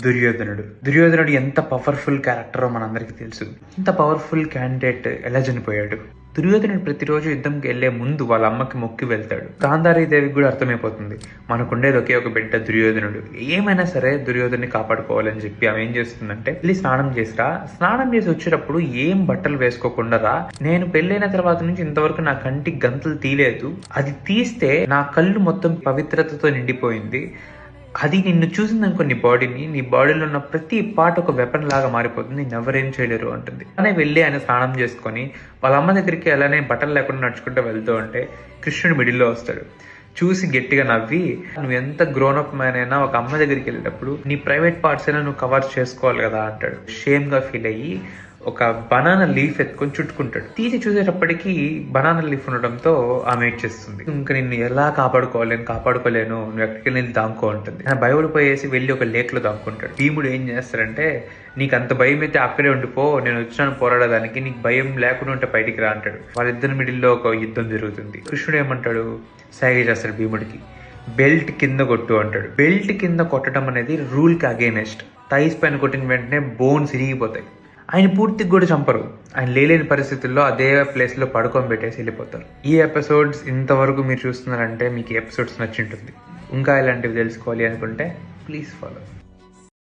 దుర్యోధనుడు ఎంత పవర్ఫుల్ క్యారెక్టరో మనందరికీ తెలుసు. ఇంత పవర్ఫుల్ క్యాండిడేట్ ఎలా చనిపోయాడు? దుర్యోధనుడు ప్రతిరోజు యుద్ధంకి వెళ్లే ముందు వాళ్ళ అమ్మకి మొక్కి వెళ్తాడు. గాంధారీదేవికి కూడా అర్థమైపోతుంది మనకుండేది ఒకే ఒక బిడ్డ దుర్యోధనుడు, ఏమైనా సరే దుర్యోధన్ని కాపాడుకోవాలని చెప్పి ఆమె ఏం చేస్తుందంటే, వెళ్ళి స్నానం చేసిరా, స్నానం చేసి వచ్చేటప్పుడు ఏం బట్టలు వేసుకోకుండా రా, నేను పెళ్ళైన తర్వాత నుంచి ఇంతవరకు నా కంటికి గంతలు తీయలేదు, అది తీస్తే నా కళ్ళు మొత్తం పవిత్రతతో నిండిపోయింది, అది నిన్ను చూసిందనుకో నీ బాడీలో ఉన్న ప్రతి పార్ట్ ఒక వెపన్ లాగా మారిపోతుంది, నిన్ను ఎవరేం చేయలేరు అంటుంది. అలానే వెళ్ళి ఆయన స్నానం చేసుకొని వాళ్ళ అమ్మ దగ్గరికి అలానే బట్టలు లేకుండా నడుచుకుంటూ వెళ్తూ ఉంటే కృష్ణుడు మిడిల్లో వస్తాడు. చూసి గట్టిగా నవ్వి, నువ్వు ఎంత గ్రోనప్ మ్యాన్ అయినా ఒక అమ్మ దగ్గరికి వెళ్ళేటప్పుడు నీ ప్రైవేట్ పార్ట్స్ అయినా నువ్వు కవర్ చేసుకోవాలి కదా అంటాడు. షేమ్ గా ఫీల్ అయ్యి ఒక బనానా లీఫ్ ఎత్తుకొని చుట్టుకుంటాడు. తీసి చూసేటప్పటికి బనానా లీఫ్ ఉండడంతో ఆమె ఏడ్చేస్తుంది. ఇంకా నిన్ను ఎలా కాపాడుకోలేను, నువ్వు ఎక్కడికి వెళ్ళి దాంకో ఉంటుంది. ఆయన భయపడిపోయేసి వెళ్ళి ఒక లేక్ లో దాక్కుంటాడు. భీముడు ఏం చేస్తాడంటే, నీకు అంత భయం అయితే అక్కడే ఉండిపో, నేను వచ్చినాను పోరాడడానికి, నీకు భయం లేకుండా ఉంటే బయటికి రా అంటాడు. వాళ్ళిద్దరి మిడిల్లో ఒక యుద్ధం జరుగుతుంది. కృష్ణుడు ఏమంటాడు, సైగ చేస్తాడు భీముడికి, బెల్ట్ కింద కొట్టు అంటాడు. బెల్ట్ కింద కొట్టడం అనేది రూల్ కి అగేనెస్ట్. థైస్ పైన కొట్టిన వెంటనే బోన్స్ ఇరిగిపోతాయి. ఆయన పూర్తిగా కూడా చంపరు, ఆయన లేని పరిస్థితుల్లో అదే ప్లేస్ లో పడుకొని పెట్టేసి వెళ్ళిపోతారు. ఈ ఎపిసోడ్స్ ఇంతవరకు మీరు చూస్తున్నారంటే మీకు ఎపిసోడ్స్ నచ్చింటుంది. ఇంకా ఇలాంటివి తెలుసుకోవాలి అనుకుంటే ప్లీజ్ ఫాలో.